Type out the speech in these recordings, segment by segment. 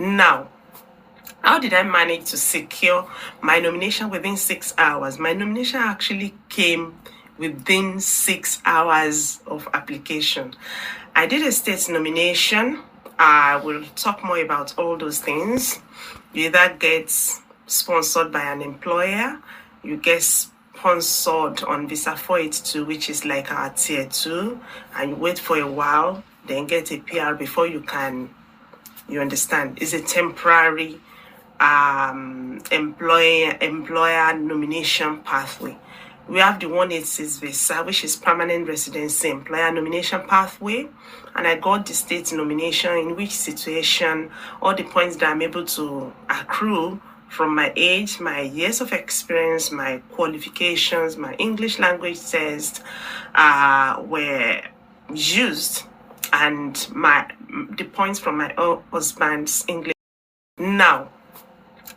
Now, how did I manage to secure my nomination within 6 hours? My nomination actually came within 6 hours of application. I did a state nomination. I will talk more about all those things. You either get sponsored by an employer, you get sponsored on visa 482, which is like our tier 2, and you wait for a while, then get a PR before you can, you understand, it's a temporary employer nomination pathway. We have the 186 visa, which is permanent residency employer nomination pathway, and I got the state nomination, in which situation all the points that I'm able to accrue from my age, my years of experience, my qualifications, my English language test were used, and the points from my husband's English. Now,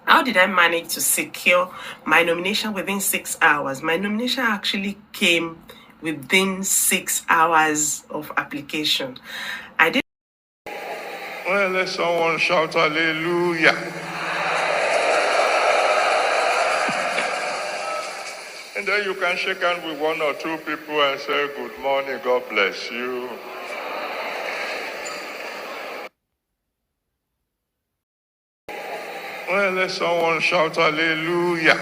how did I manage to secure my nomination within 6 hours? My nomination actually came within 6 hours of application. I did. Well, let someone shout hallelujah. And then you can shake hands with one or two people and say, good morning, God bless you. Well, let someone shout hallelujah.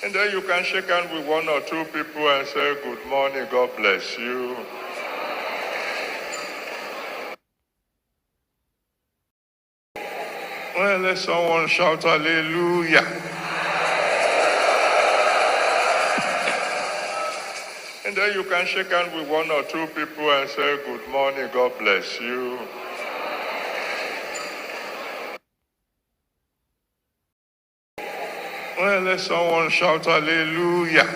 And then you can shake hands with one or two people and say, good morning, God bless you. Well, let someone shout hallelujah. And then you can shake hands with one or two people and say, good morning, God bless you. Well, let someone shout hallelujah.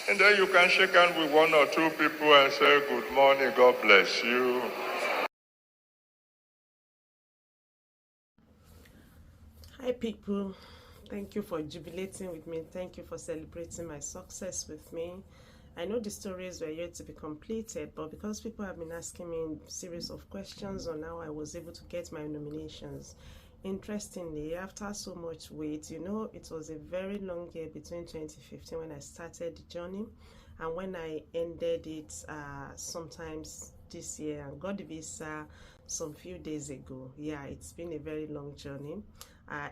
And then you can shake hands with one or two people and say, good morning, God bless you. Hi people, thank you for jubilating with me. Thank you for celebrating my success with me. I know the stories were yet to be completed, but because people have been asking me a series of questions on how I was able to get my nominations, interestingly, after so much wait, you know, it was a very long year between 2015 when I started the journey and when I ended it sometimes this year and got the visa some few days ago. Yeah, it's been a very long journey.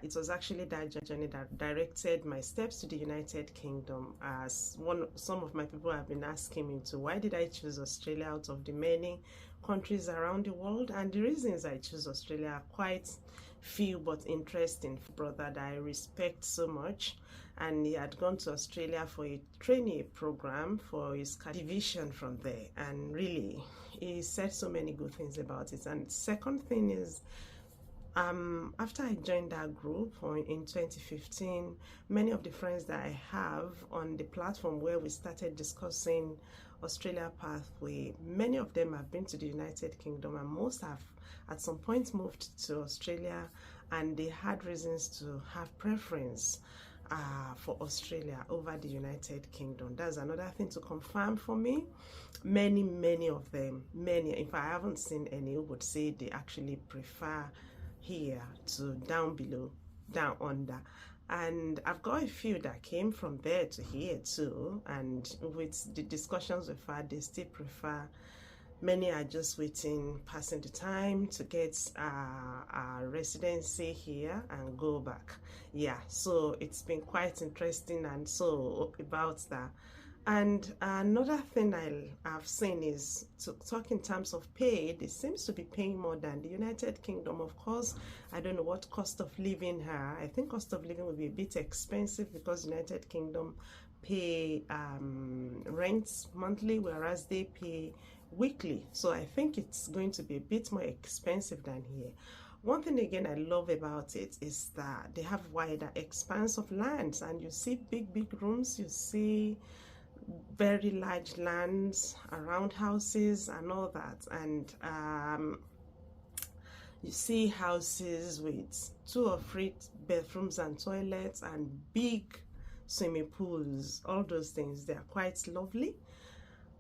It was actually that journey that directed my steps to the United Kingdom. Some of my people have been asking me to, why did I choose Australia out of the many countries around the world? And the reasons I choose Australia are quite few but interesting. Brother that I respect so much, and he had gone to Australia for a trainee program for his division from there, and really he said so many good things about it. And second thing is, after I joined that group in 2015, many of the friends that I have on the platform where we started discussing Australia pathway, many of them have been to the United Kingdom, and most have at some point moved to Australia, and they had reasons to have preference for Australia over the United Kingdom. That's another thing to confirm for me. Many of them, if I haven't seen any who would say they actually prefer here to down below, down under. And I've got a few that came from there to here too, and with the discussions we've had, they still prefer. Many are just waiting, passing the time to get a residency here and go back. Yeah, so it's been quite interesting, and so about that. And another thing I've seen is, to talk in terms of pay, it seems to be paying more than the United Kingdom. Of course, I don't know what cost of living here. I think cost of living will be a bit expensive because United Kingdom pay rents monthly, whereas they pay weekly. So I think it's going to be a bit more expensive than here. One thing again I love about it is that they have wider expanse of lands, and you see big rooms, you see very large lands around houses and all that, and you see houses with 2 or 3 bedrooms and toilets and big swimming pools, all those things. They are quite lovely.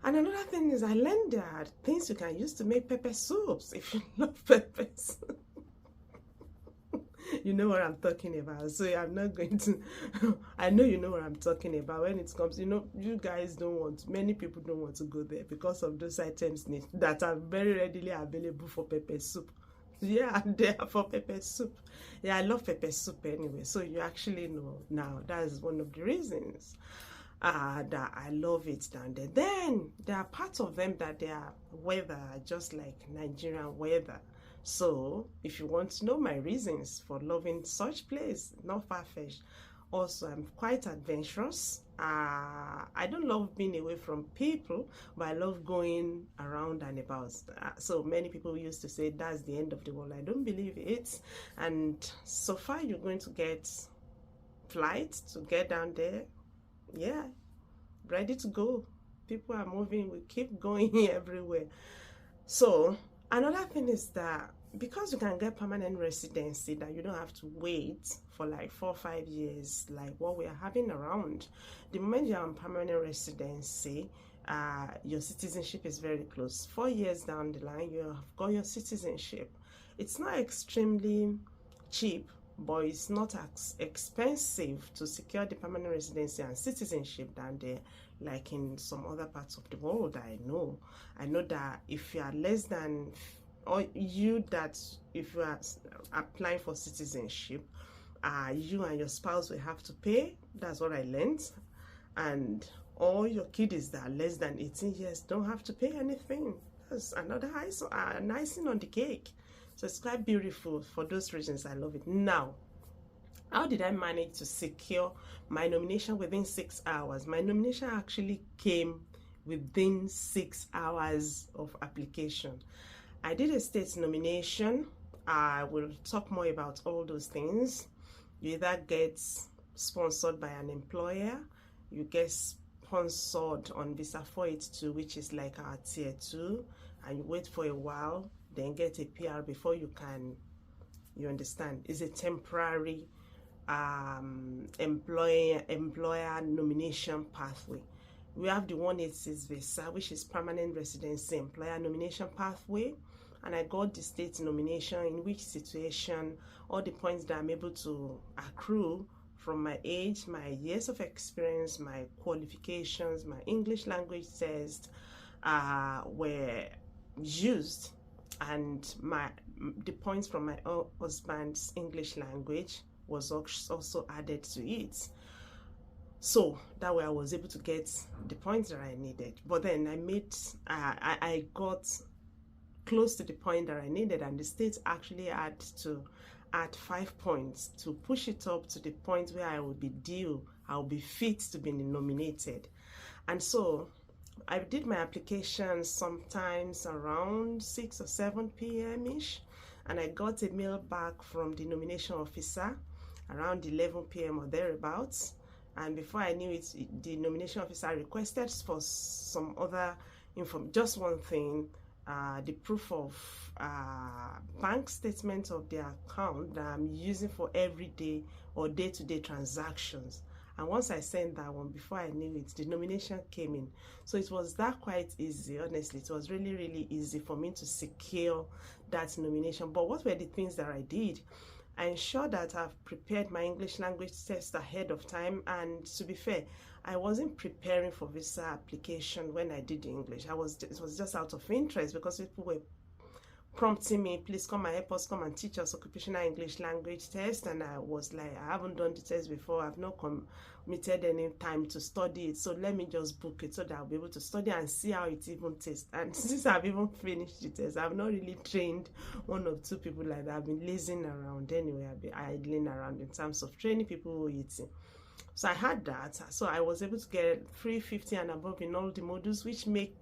And another thing is I learned there are things you can use to make pepper soups if you love peppers. You know what I'm talking about, so I'm not going to I know you know what I'm talking about when it comes, you guys don't want, many people don't want to go there because of those items that are very readily available for pepper soup. Yeah, they are for pepper soup. Yeah, I love pepper soup anyway, so you actually know now. That's one of the reasons that I love it down there. Then there are parts of them that they are weather, just like Nigerian weather. So if you want to know my reasons for loving such place, not far-fetched. Also, I'm quite adventurous. I don't love being away from people, but I love going around and about. So many people used to say that's the end of the world. I don't believe it. And so far, you're going to get flights to get down there. Yeah, ready to go. People are moving. We keep going everywhere. So another thing is that because you can get permanent residency, that you don't have to wait for like 4 or 5 years like what we are having around. The moment you're on permanent residency, your citizenship is very close. 4 years down the line, you have got your citizenship. It's not extremely cheap, but it's not as expensive to secure the permanent residency and citizenship down there like in some other parts of the world. I know that if you are less than, or if you are applying for citizenship, you and your spouse will have to pay. That's what I learned. And all your kids that are less than 18 years don't have to pay anything. That's another icing on the cake. So it's quite beautiful. For those reasons, I love it. Now, how did I manage to secure my nomination within 6 hours? My nomination actually came within 6 hours of application. I did a state nomination. I will talk more about all those things. You either get sponsored by an employer, you get sponsored on visa 482, which is like our tier 2, and you wait for a while, then get a PR before you can, you understand, it's a temporary employer nomination pathway. We have the 186 visa, which is permanent residency employer nomination pathway, and I got the state nomination, in which situation all the points that I'm able to accrue from my age, my years of experience, my qualifications, my English language test were used, and the points from my husband's English language was also added to it. So that way I was able to get the points that I needed. But then I got close to the point that I needed, and the state actually had to add 5 points to push it up to the point where I would be due, I would be fit to be nominated. And so I did my application sometimes around 6 or 7 p.m.-ish, and I got a mail back from the nomination officer around 11 p.m. or thereabouts. And before I knew it, the nomination officer requested for some other information, just one thing, the proof of bank statement of the account that I'm using for everyday or day-to-day transactions. And once I sent that one, before I knew it, the nomination came in. So it was that quite easy, honestly. It was really, really easy for me to secure that nomination. But what were the things that I did? I ensured that I've prepared my English language test ahead of time. And to be fair, I wasn't preparing for visa application when I did the English. It was just out of interest because people were prompting me, please come and help us, come and teach us occupational English language test. And I was like, I haven't done the test before. I've not committed any time to study it. So let me just book it so that I'll be able to study and see how it even tastes. And since I've even finished the test, I've not really trained 1 or 2 people like that. I've been lazing around anyway. I've been idling around in terms of training people who are eating. So I had that. So I was able to get 350 and above in all the modules, which made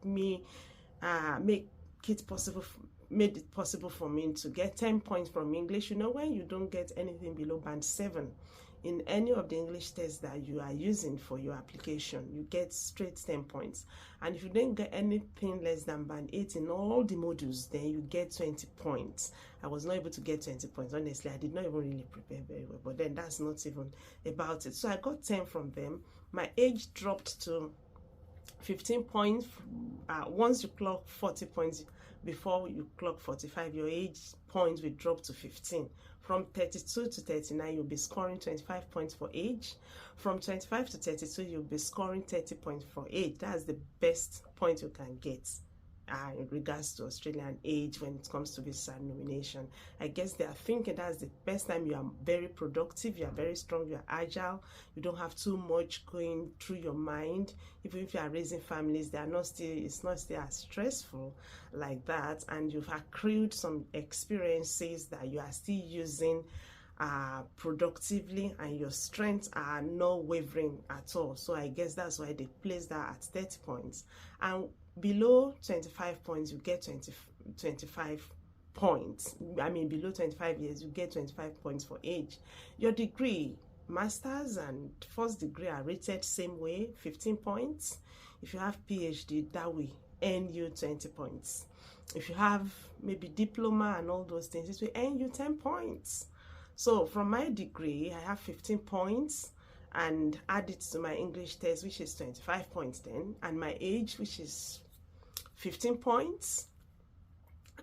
it possible for me to get 10 points from English. You know, when you don't get anything below band 7 in any of the English tests that you are using for your application, you get straight 10 points. And if you don't get anything less than band 8 in all the modules, then you get 20 points. I was not able to get 20 points. Honestly, I did not even really prepare very well, but then that's not even about it. So I got 10 from them. My age dropped to 15 points. Once you clock 40 points, before you clock 45, your age points will drop to 15. From 32 to 39, you'll be scoring 25 points for age. From 25 to 32, you'll be scoring 30 points for age. That's the best point you can get in regards to Australian age when it comes to visa nomination. I guess they are thinking that's the best time. You are very productive, you are very strong, you are agile, you don't have too much going through your mind. Even if you are raising families, they are not still, it's not still as stressful like that, and you've accrued some experiences that you are still using productively, and your strengths are not wavering at all. So I guess that's why they place that at 30 points. And below 25 points, you get 25 points. I mean, below 25 years, you get 25 points for age. Your degree, master's and first degree are rated same way, 15 points. If you have PhD, that will earn you 20 points. If you have maybe diploma and all those things, it will earn you 10 points. So from my degree, I have 15 points, and add it to my English test, which is 25 points then, and my age, which is 15 points.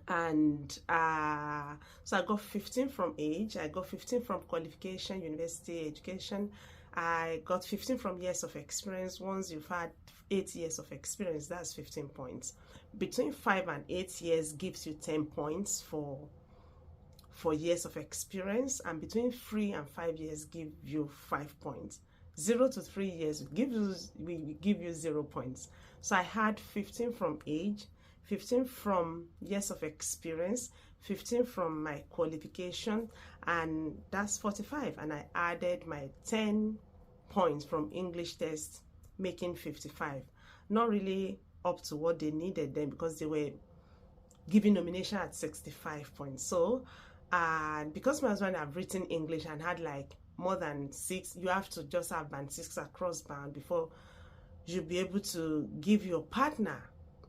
And so I got 15 from age, I got 15 from qualification, university education, I got 15 from years of experience. Once you've had 8 years of experience, that's 15 points. Between 5 and 8 years gives you 10 points for years of experience, and between 3 and 5 years give you 5 points. 0 to 3 years we give you 0 points. So I had 15 from age, 15 from years of experience, 15 from my qualification, and that's 45. And I added my 10 points from English test, making 55. Not really up to what they needed then, because they were giving nomination at 65 points. So because my husband have written English and had like more than 6, you have to just have band 6 across band before you'll be able to give your partner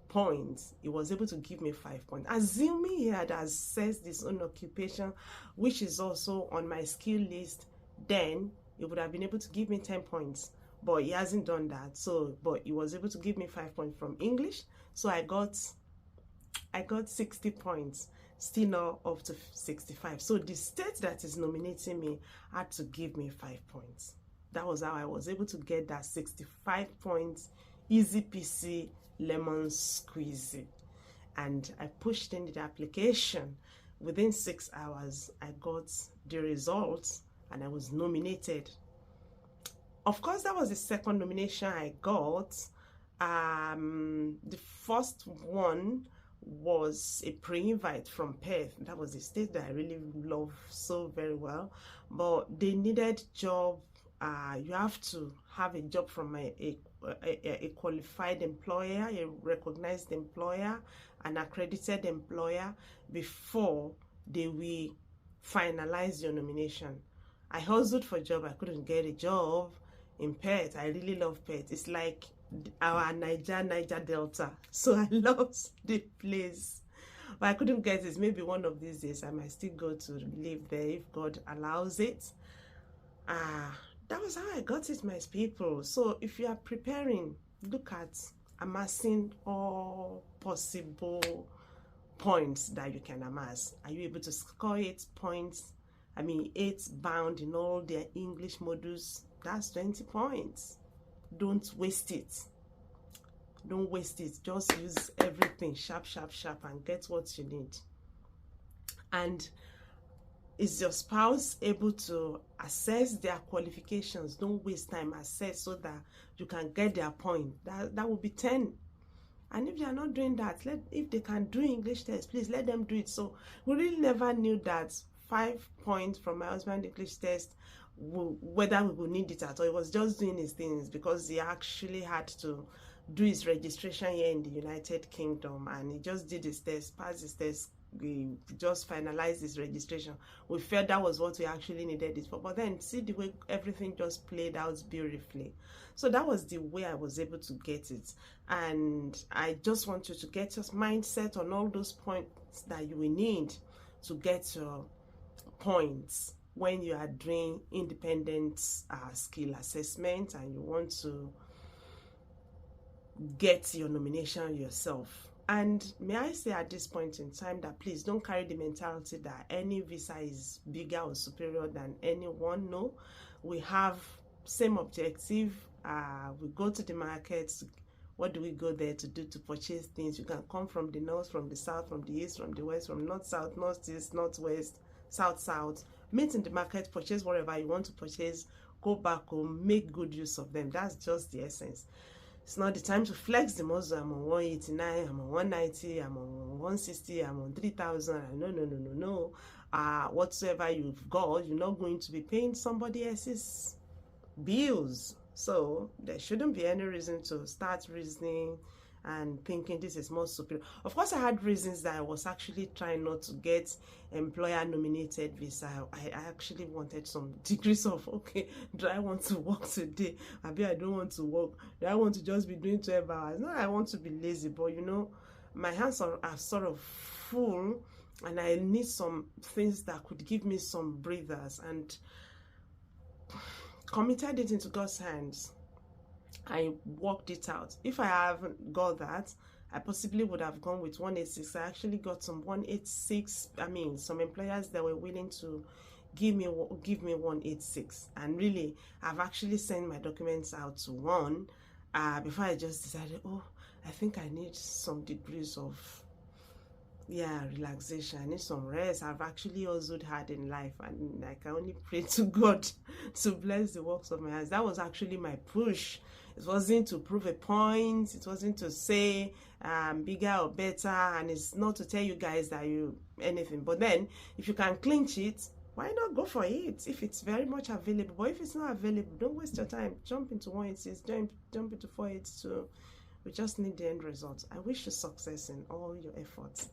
points. He was able to give me 5 points. Assuming he had assessed his own occupation, which is also on my skill list, then he would have been able to give me 10 points. But he hasn't done that. So, but he was able to give me 5 points from English. So I got 60 points. Still not up to 65. So the state that is nominating me had to give me 5 points. That was how I was able to get that 65 points, easy peasy, lemon squeezy. And I pushed in the application. Within 6 hours, I got the results and I was nominated. Of course, that was the second nomination I got. The first one was a pre-invite from Perth. That was a state that I really love so very well, but they needed job. You have to have a job from a qualified employer, a recognized employer, an accredited employer, before they will finalize your nomination. I hustled for a job. I couldn't get a job in Perth. I really love Perth. It's like our Niger Delta, so I love the place, but I couldn't get it. Maybe one of these days I might still go to live there if God allows it. That was how I got it, my people. So if you are preparing, look at amassing all possible points that you can amass. Are you able to score 8 points? I mean 8 bound in all their English modules. That's 20 points. Don't waste it. Don't waste it. Just use everything sharp, and get what you need. And is your spouse able to assess their qualifications? Don't waste time. Assess so that you can get their point. That will be 10. And if they are not doing that, if they can do English test, please let them do it. So we really never knew that 5 points from my husband's English test, whether we would need it at all. He was just doing his things because he actually had to do his registration here in the United Kingdom, and he just did his test, passed his test, we just finalized this registration. We felt that was what we actually needed it for. But then see the way everything just played out beautifully. So that was the way I was able to get it. And I just want you to get your mindset on all those points that you will need to get your points when you are doing independent skill assessment and you want to get your nomination yourself. And may I say at this point in time that please don't carry the mentality that any visa is bigger or superior than anyone. No, we have same objective. We go to the markets. What do we go there to do? To purchase things. You can come from the north, from the south, from the east, from the west, from north, south, north, east, northwest, south, south. Meet in the market, purchase whatever you want to purchase, go back home, make good use of them. That's just the essence. It's not the time to flex the muscle. I'm on 189, I'm on 190, I'm on 160, I'm on 3,000. No. Whatsoever you've got, you're not going to be paying somebody else's bills. So there shouldn't be any reason to start reasoning and thinking this is more superior. Of course, I had reasons that I was actually trying not to get employer nominated visa. I actually wanted some degrees of, okay, do I want to work today? Maybe I don't want to work. Do I want to just be doing 12 hours? No, I want to be lazy, but you know, my hands are sort of full and I need some things that could give me some breathers, and committed it into God's hands. I worked it out. If I haven't got that, I possibly would have gone with 186. I actually got some 186. I mean, some employers that were willing to give me 186, and really, I've actually sent my documents out to one before I just decided, oh, I think I need some degrees of relaxation. I need some rest. I've actually also hard in life, and I can only pray to God to bless the works of my hands. That was actually my push. It wasn't to prove a point. It wasn't to say bigger or better, and it's not to tell you guys that you anything. But then, if you can clinch it, why not go for it if it's very much available? But if it's not available, don't waste your time. Jump into 186, jump into 482. We just need the end result. I wish you success in all your efforts.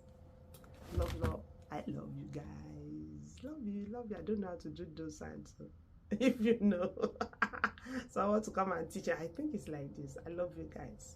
Love. I love you guys. Love you. I don't know how to do those signs. So if you know, so I want to come and teach you. I think it's like this. I love you guys.